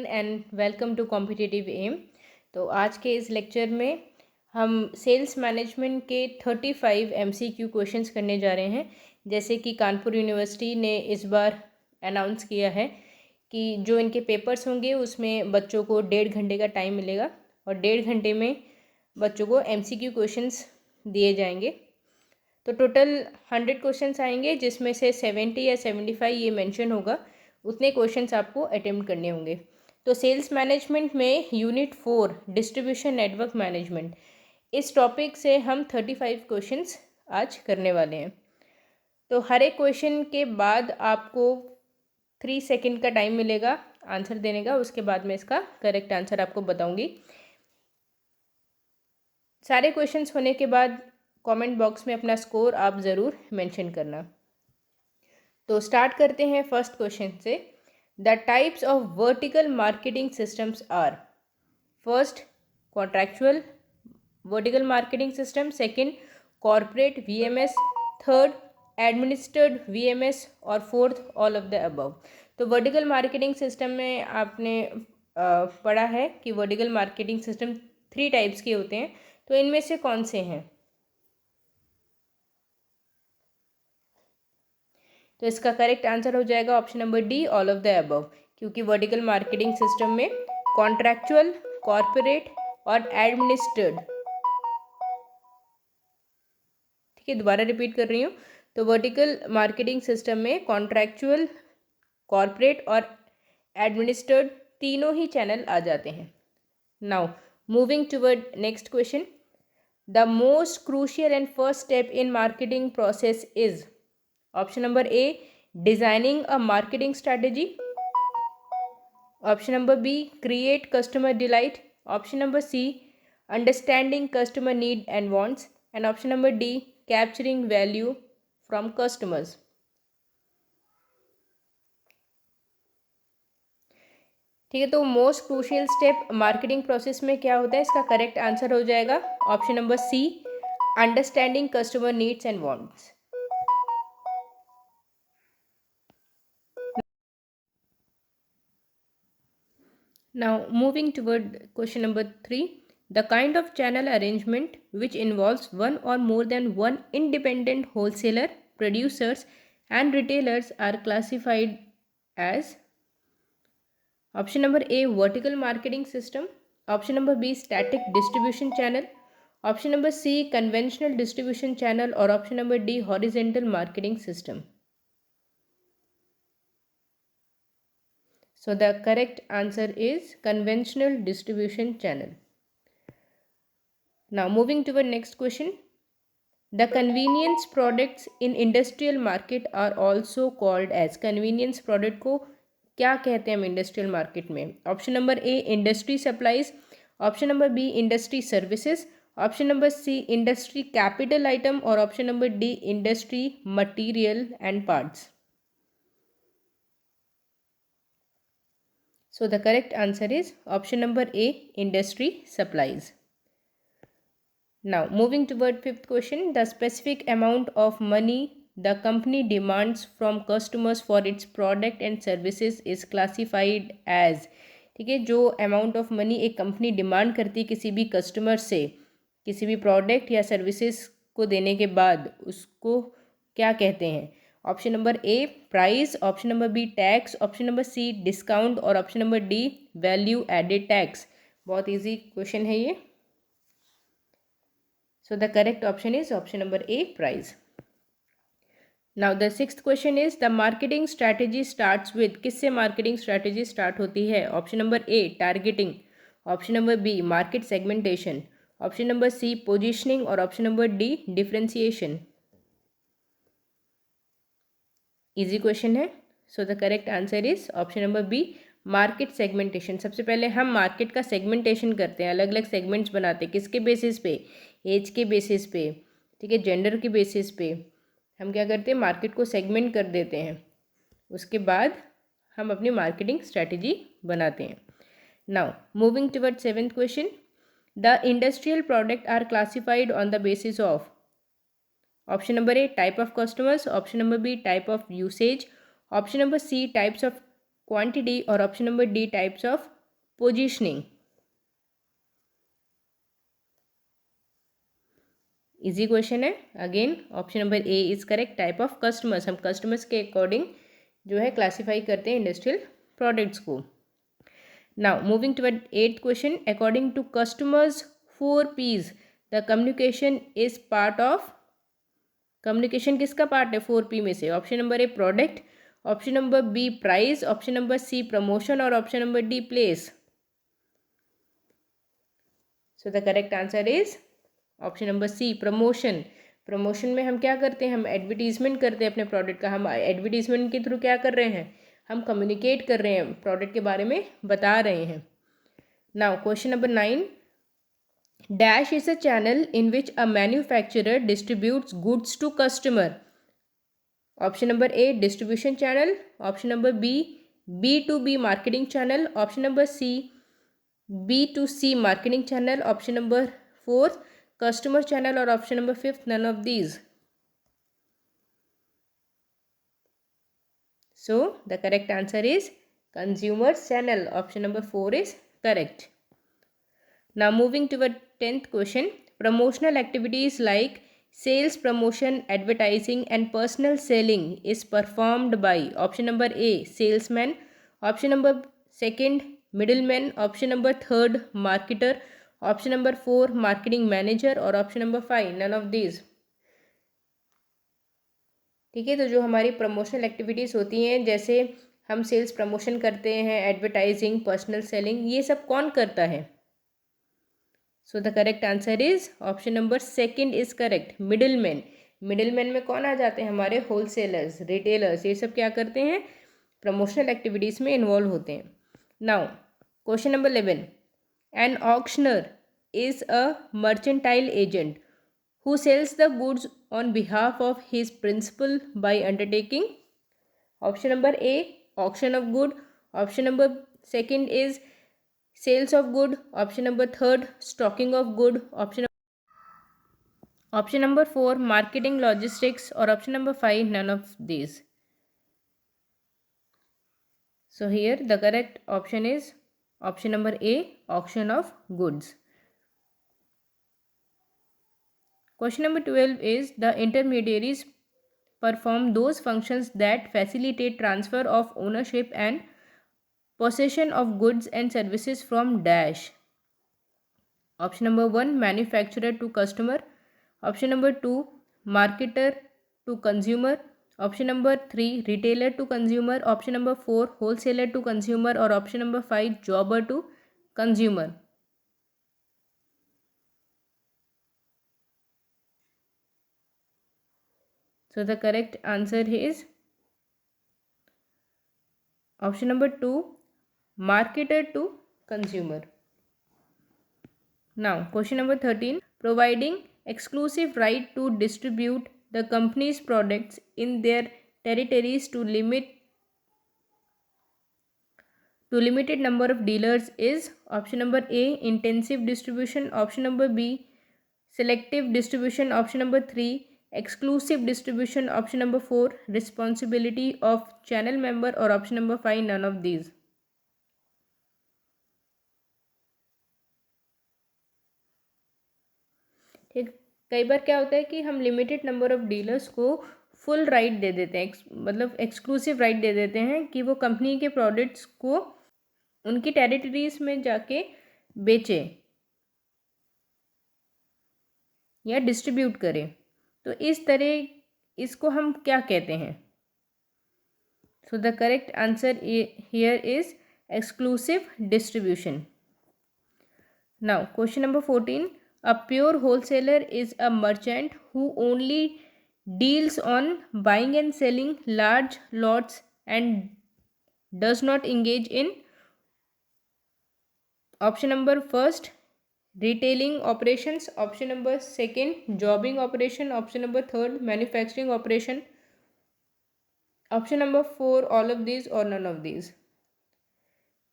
And welcome to competitive M. तो आज के इस लेक्चर में हम सेल्स मैनेजमेंट के 35 MCQ क्वेश्चंस करने जा रहे हैं। जैसे कि कानपुर यूनिवर्सिटी ने इस बार अनाउंस किया है कि जो इनके पेपर्स होंगे उसमें बच्चों को 1.5 घंटे का टाइम मिलेगा और 1.5 घंटे में बच्चों को MCQ क्वेश्चंस दिए जाएंगे। तो टोटल 100 क्वेश्चंस आएंगे, जिसमें से 70 या 75 ये मेंशन होगा, उतने क्वेश्चंस आपको अटेम्प्ट करने होंगे। तो सेल्स मैनेजमेंट में यूनिट 4 डिस्ट्रीब्यूशन नेटवर्क मैनेजमेंट, इस टॉपिक से हम 35 क्वेश्चंस आज करने वाले हैं। तो हर एक क्वेश्चन के बाद आपको 3 सेकंड का टाइम मिलेगा आंसर देने का। उसके बाद मैं इसका करेक्ट आंसर आपको बताऊंगी। सारे क्वेश्चंस होने के बाद कमेंट बॉक्स में अपना स्कोर आप ज़रूर मेंशन करना। तो स्टार्ट करते हैं फर्स्ट क्वेश्चन से। The types of vertical marketing systems are: first, contractual vertical marketing system; second, corporate VMS; third, administered VMS; और fourth, all of the above. तो वर्टिकल मार्केटिंग सिस्टम में आपने पढ़ा है कि वर्टिकल मार्केटिंग सिस्टम 3 टाइप्स के होते हैं। तो इनमें से कौन से हैं? तो इसका करेक्ट आंसर हो जाएगा option number D, all of the above, क्योंकि वर्टिकल मार्केटिंग सिस्टम में कॉन्ट्रैक्चुअल, कॉर्पोरेट और एडमिनिस्ट्रेड, ठीक है, दोबारा रिपीट कर रही हूँ। तो वर्टिकल मार्केटिंग सिस्टम में कॉन्ट्रैक्चुअल, कॉर्पोरेट और एडमिनिस्ट्रेड तीनों ही चैनल आ जाते हैं। Now moving toward next question. The most crucial and first step in marketing process is: option number A, designing a marketing strategy; option number B, create customer delight; option number C, understanding customer need and wants; and option number D, capturing value from customers. ठीक है, तो most crucial step marketing process में क्या होता है? इसका correct answer हो जाएगा option number C, understanding customer needs and wants. Now moving toward question number 3. The kind of channel arrangement which involves one or more than one independent wholesaler, producers and retailers are classified as: option number A, vertical marketing system; option number B, static distribution channel; option number C, conventional distribution channel; or option number D, horizontal marketing system. So the correct answer is conventional distribution channel. Now moving to the next question. The convenience products in industrial market are also called as: convenience product को क्या कहते हैं हम industrial market में? Option number A, industry supplies; option number B, industry services; option number C, industry capital item; और option number D, industry material and parts. So the correct answer is option number A, industry supplies. Now moving toward fifth question. The specific amount of money the company demands from customers for its product and services is classified as: ठीक है, जो amount of money एक company demand करती है किसी भी customer से किसी भी प्रोडक्ट या सर्विसेज को देने के बाद, उसको क्या कहते हैं? Option number A, price; option number B, tax; option number C, discount; और option number D, value added tax. बहुत इजी क्वेश्चन है ये। So the correct option is option number A, price. Now the sixth question is: the marketing strategy starts with, किससे marketing strategy start होती है? Option number A, targeting; option number B, market segmentation; option number C, positioning; और option number D, differentiation. Easy question है। So the correct answer is option number B, market segmentation. सबसे पहले हम market का segmentation करते हैं, अलग अलग सेगमेंट्स बनाते हैं। किसके बेसिस पे? एज के बेसिस पे, ठीक है, जेंडर के बेसिस पे हम क्या करते हैं? मार्केट को सेगमेंट कर देते हैं। उसके बाद हम अपनी मार्केटिंग स्ट्रैटेजी बनाते हैं। Now moving toward seventh question. The industrial product are classified on the basis of: option number A, type of customers; option number B, type of usage; option number C, types of quantity; और option number D, types of positioning. Easy question है। Again option number A is correct. Type of customers, हम customers के according जो है classify करते हैं industrial products को। Now moving to eighth question, according to customers 4 P's the communication is part of. Communication किसका part है 4P में से? Option number A product, option number B price, option number C promotion और option number D place. So the correct answer is option number C promotion. Promotion में हम क्या करते हैं? हम एडवर्टीजमेंट करते हैं अपने प्रोडक्ट का। हम एडवर्टीजमेंट के थ्रू क्या कर रहे हैं? हम कम्युनिकेट कर रहे हैं, प्रोडक्ट के बारे में बता रहे हैं। Now question number 9, dash is a channel in which a manufacturer distributes goods to customer. Option number A distribution channel, option number B B2B marketing channel, option number C B2C marketing channel, option number 4 customer channel और option number 5 none of these. So the correct answer is consumer channel. Option number 4 is correct. Now moving to 10th question, promotional activities like sales, promotion, advertising and personal selling is performed by option number A salesman, option number second middleman, option number third marketer, option number 4 marketing manager और option number 5 none of these। ठीक है, तो जो हमारी promotional activities होती हैं, जैसे हम सेल्स प्रमोशन करते हैं, एडवर्टाइजिंग, पर्सनल सेलिंग, ये सब कौन करता है? So the correct answer is option number second is correct, middleman. Middleman में कौन आ जाते हैं? हमारे होलसेलर्स, रिटेलर्स, ये सब क्या करते हैं? प्रमोशनल एक्टिविटीज़ में इन्वॉल्व होते हैं। Now question number 11, an auctioneer is a mercantile agent who sells the goods on behalf of his principal by undertaking. Option number A auction of good, option number second is sales of good, option number third stocking of good, option number 4 marketing logistics और option number 5 none of these। So here the correct option is option number A auction of goods। Question number 12 is the intermediaries perform those functions that facilitate transfer of ownership and possession of goods and services from dash। Option number 1 manufacturer to customer, option number 2 marketer to consumer, option number 3 retailer to consumer, option number 4 wholesaler to consumer और option number 5 jobber to consumer। So the correct answer is option number 2 marketer to consumer। Now question number 13, providing exclusive right to distribute the company's products in their territories to limited number of dealers is option number A intensive distribution, option number B selective distribution, option number 3 exclusive distribution, option number 4 responsibility of channel member और option number 5 none of these। ठीक, कई बार क्या होता है कि हम limited number of dealers को full right they देते हैं, मतलब एक्सक्लूसिव राइट दे देते हैं कि वो कंपनी के प्रोडक्ट्स को उनकी टेरिटरीज में जाके बेचें या डिस्ट्रीब्यूट करें। तो इस तरह इसको हम क्या कहते हैं? सो the correct answer here is exclusive distribution. Now question number 14, a pure wholesaler is a merchant who only deals on buying and selling large lots and does not engage in option number first retailing operations, option number second jobbing operation, option number third manufacturing operation, option number 4 all of these or none of these।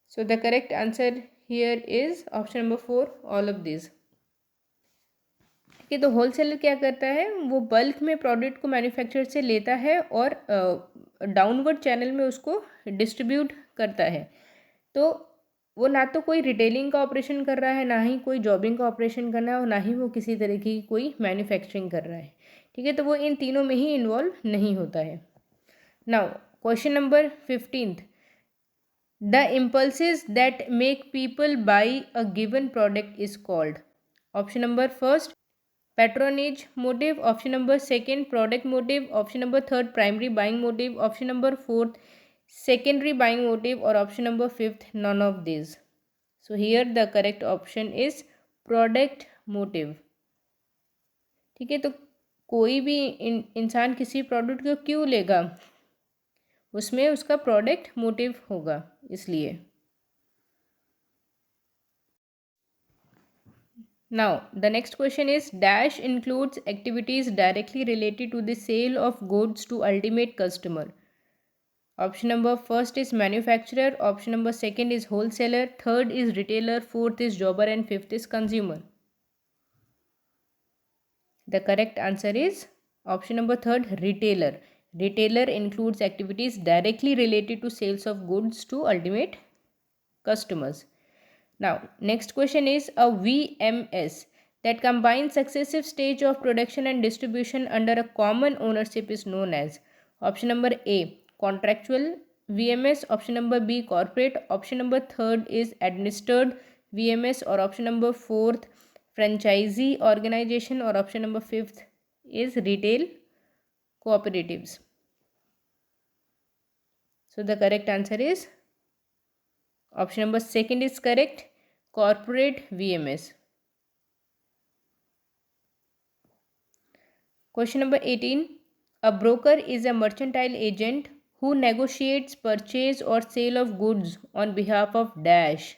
So the correct answer here is option number 4 all of these। तो wholesaler क्या करता है? वो bulk में product को manufacturer से लेता है और डाउनवर्ड चैनल में उसको डिस्ट्रीब्यूट करता है। तो वो ना तो कोई रिटेलिंग का ऑपरेशन कर रहा है, ना ही कोई जॉबिंग का ऑपरेशन कर रहा है, और ना ही वो किसी तरह की कोई मैन्युफैक्चरिंग कर रहा है। ठीक है, तो वो इन तीनों में ही इन्वॉल्व नहीं होता है। Now question number 15th, the impulses that make people buy a given product is called. Option number first, patronage motive. Option number second, product motive. Option number third, primary buying motive. Option number fourth, secondary buying motive. Or option number fifth, none of these. So here the correct option is product motive. ठीक है, तो कोई भी इंसान किसी product को क्यों लेगा, उसमें उसका प्रोडक्ट मोटिव होगा, इसलिए। Now, the next question is dash includes activities directly related to the sale of goods to ultimate customer. Option number first is manufacturer, option number second is wholesaler, third is retailer, fourth is jobber, and fifth is consumer. The correct answer is option number third, retailer. Retailer includes activities directly related to sales of goods to ultimate customers. Now, next question is a VMS that combines successive stage of production and distribution under a common ownership is known as. Option number A, contractual VMS. Option number B, corporate. Option number third is administered VMS, or option number fourth, franchisee organization, or option number fifth is retail cooperatives. So the correct answer is option number second is correct, corporate VMS. Question number 18. A broker is a mercantile agent who negotiates purchase or sale of goods on behalf of dash.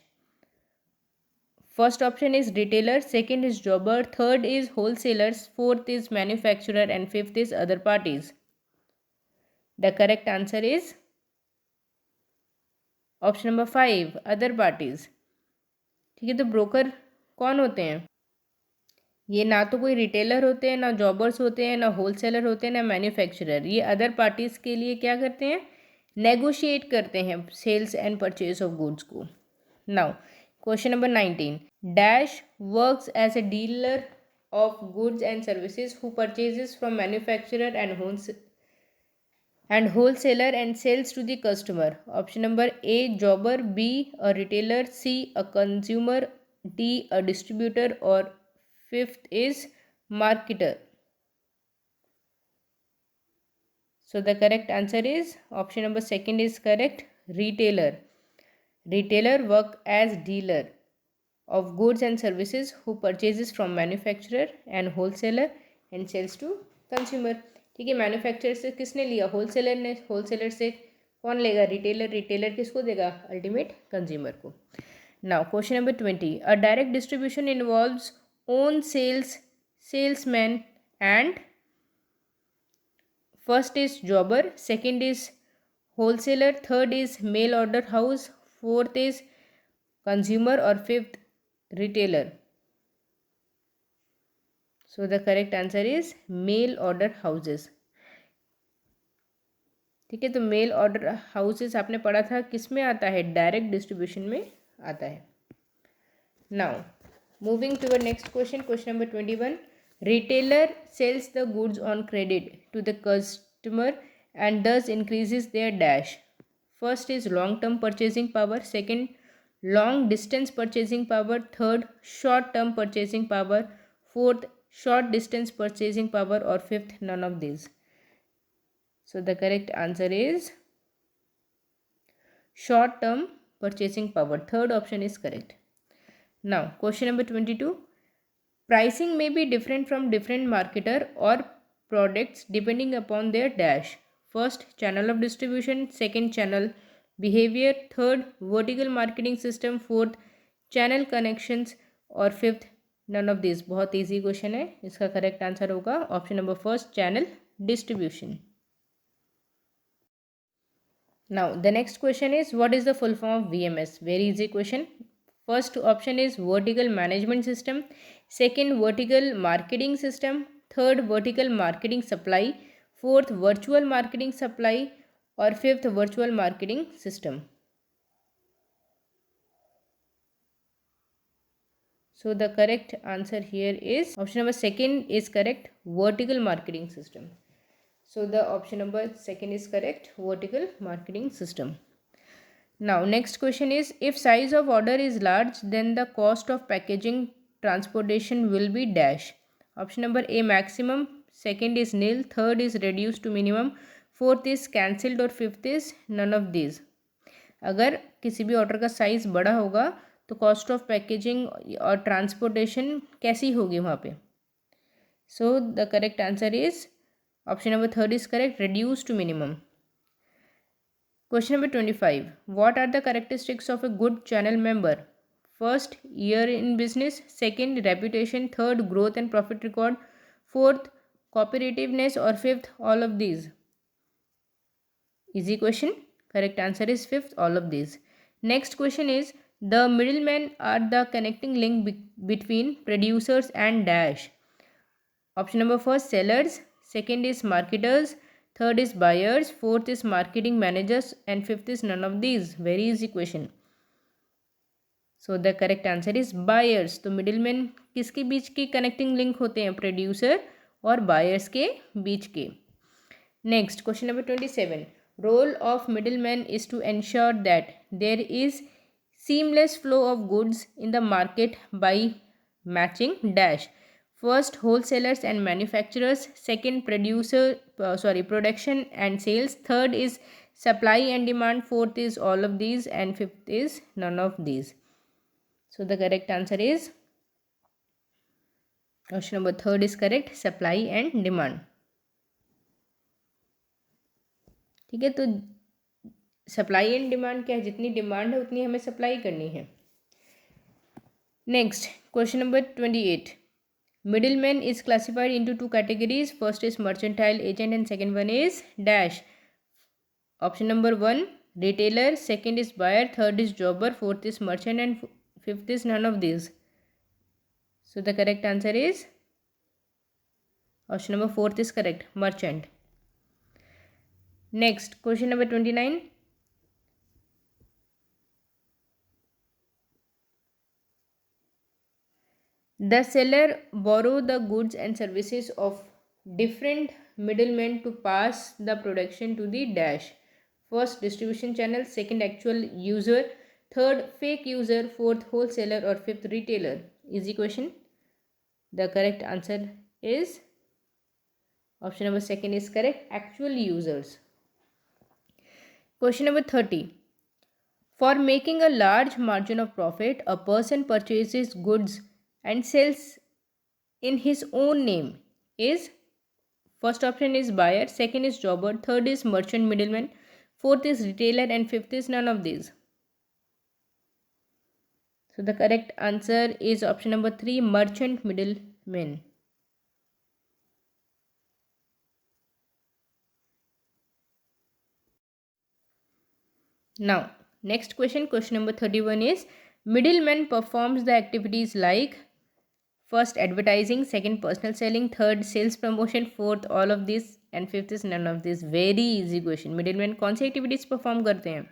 First option is retailer, second is jobber, third is wholesalers, fourth is manufacturer, and fifth is other parties. The correct answer is option number 5, other parties. ठीक है, तो broker कौन होते हैं? ये ना तो कोई रिटेलर होते हैं, ना जॉबर्स होते हैं, ना होलसेलर होते हैं, ना मैन्युफैक्चरर। ये अदर पार्टीज़ के लिए क्या करते हैं? नेगोशिएट करते हैं sales and purchase of goods को। Now question number 19, dash works as a dealer of goods and services who purchases from manufacturer and wholesaler and sells to the customer. Option number A, jobber, B, a retailer, C, a consumer, D, a distributor, or fifth is marketer. So the correct answer is option number second is correct, retailer. Retailer work as dealer of goods and services who purchases from manufacturer and wholesaler and sells to consumer. ठीक है, manufacturer से किसने लिया? Wholesaler ने। Wholesaler से कौन लेगा? Retailer. Retailer किसको देगा? अल्टीमेट कंज्यूमर को। Now question number 20, a direct distribution involves own salesman and first is jobber, second is wholesaler, third is mail order house, fourth is consumer, और fifth retailer. So the correct answer is mail order houses. ठीक है, तो mail order houses आपने पढ़ा था किस में आता है? डायरेक्ट डिस्ट्रीब्यूशन में आता है. Now moving to next question, question number 21. Retailer sells the goods on credit to the customer and thus increases their dash. First is long term purchasing power, second long distance purchasing power, third short term purchasing power, fourth short distance purchasing power, or fifth none of these. So the correct answer is short term purchasing power. Third option is correct. Now question number 22, pricing may be different from different marketer or products depending upon their dash. First, channel of distribution, second, channel behavior, third, vertical marketing system, fourth, channel connections, और fifth none of this. बहुत easy question है, इसका correct answer होगा option number first, channel distribution. Now the next question is what is the full form of VMS? Very easy question. First option is vertical management system, second vertical marketing system, third vertical marketing supply, fourth virtual marketing supply, और fifth virtual marketing system. So the correct answer here is option number second is correct, vertical marketing system. So the option number second is correct, vertical marketing system. Now next question is, if size of order is large, then the cost of packaging transportation will be dash. Option number A maximum, second is nil, third is reduced to minimum, fourth is cancelled और fifth is none of these. अगर किसी भी order का size बड़ा होगा तो cost of packaging और transportation कैसी होगी वहाँ पे. So the correct answer is option number third is correct, reduce to minimum. Question number 25. What are the characteristics of a good channel member? First, year in business. Second, reputation. Third, growth and profit record. Fourth, cooperativeness. Or fifth, all of these. Easy question. Correct answer is fifth, all of these. Next question is, the middlemen are the connecting link between producers and dash. Option number first, sellers. Second is marketers. Third is buyers. Fourth is marketing managers. And fifth is none of these. Very easy question. So the correct answer is buyers. तो middleman किसके बीच की connecting link होते हैं? Producer और buyers के बीच के. Next, question number 27. Role of middleman is to ensure that there is seamless flow of goods in the market by matching dash. First, wholesalers and manufacturers. Second, production and sales. Third is supply and demand. Fourth is all of these. And fifth is none of these. So the correct answer is option number third is correct, supply and demand. ठीक है, तो supply and demand क्या है? जितनी demand है उतनी हमें supply करनी है. Next, question number 28. Middleman is classified into two categories. First is mercantile agent and second one is dash. Option number 1, retailer. Second is buyer. Third is jobber. Fourth is merchant and fifth is none of these. So the correct answer is option number fourth is correct, merchant. Next, question number 29. The seller borrow the goods and services of different middlemen to pass the production to the dash. First, distribution channel. Second, actual user. Third, fake user. Fourth, wholesaler. Or fifth, retailer. Easy question. The correct answer is option number second is correct, actual users. Question number 30. For making a large margin of profit, a person purchases goods and sells in his own name is, first option is buyer, second is jobber, third is merchant middleman, fourth is retailer and fifth is none of these. So the correct answer is option number 3, merchant middleman. Now next question, question number 31 is, middleman performs the activities like first advertising, second personal selling, third sales promotion, fourth all of this and fifth is none of this. Very easy question. Middleman कौन सी activities perform करते हैं?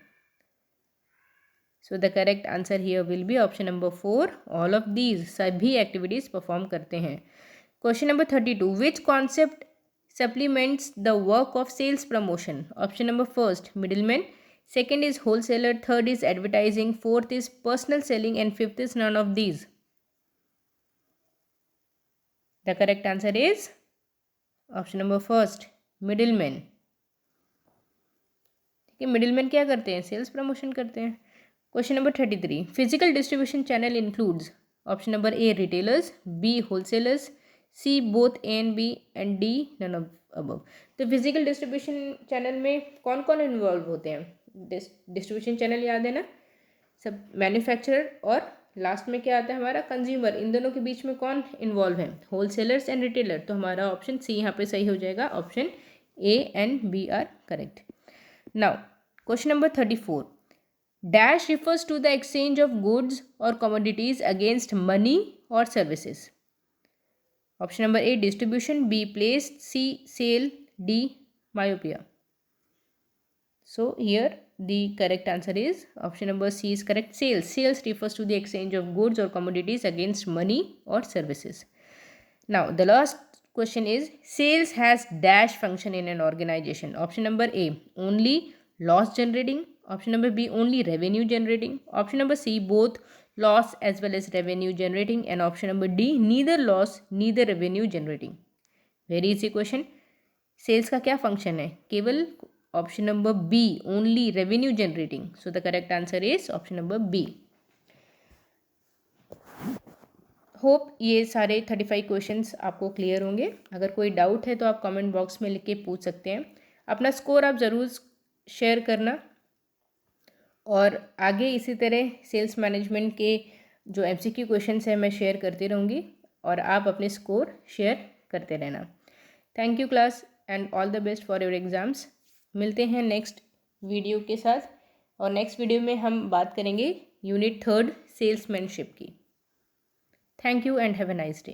So the correct answer here will be option number 4, all of these. सभी activities perform करते हैं. Question number 32. Which concept supplements the work of sales promotion? Option number first, middleman. Second is wholesaler. Third is advertising. Fourth is personal selling and fifth is none of these. The correct answer is option number first, middleman. ठीक है, middleman क्या करते हैं? Sales promotion करते हैं. Question number 33. Physical distribution channel includes option number A retailers, B wholesalers, C both A and B and D none of above. तो physical distribution channel में कौन कौन इन्वॉल्व होते हैं? डिस्ट्रीब्यूशन चैनल याद है ना, सब मैन्युफैक्चरर और लास्ट में क्या आता है हमारा? कंज्यूमर. इन दोनों के बीच में कौन इन्वॉल्व है? Wholesalers and retailer. तो हमारा ऑप्शन सी यहाँ पे सही हो जाएगा. Option A and B are correct. Now question number 34. Dash refers to the exchange of goods और कमोडिटीज अगेंस्ट मनी और services. Option number A distribution, B place, C sale, D myopia. So here The correct answer is option number C is correct. Sales refers to the exchange of goods or commodities against money or services. Now the last question is, sales has dash function in an organization. Option number A, only loss generating. Option number B, only revenue generating. Option number C, both loss as well as revenue generating. And option number D, neither loss neither revenue generating. Very easy question. Sales का क्या function है? केवल option number B, only revenue generating. So the correct answer is option number B. Hope ये सारे 35 questions आपको clear होंगे. अगर कोई डाउट है तो आप कमेंट बॉक्स में लिख के पूछ सकते हैं. अपना स्कोर आप ज़रूर शेयर करना, और आगे इसी तरह सेल्स मैनेजमेंट के जो MCQ क्वेश्चंस हैं मैं शेयर करती रहूँगी, और आप अपने स्कोर शेयर करते रहना. Thank you class, and all the best for your exams. मिलते हैं नेक्स्ट वीडियो के साथ, और नेक्स्ट वीडियो में हम बात करेंगे यूनिट 3 सेल्समैनशिप की. Thank you and have a nice day.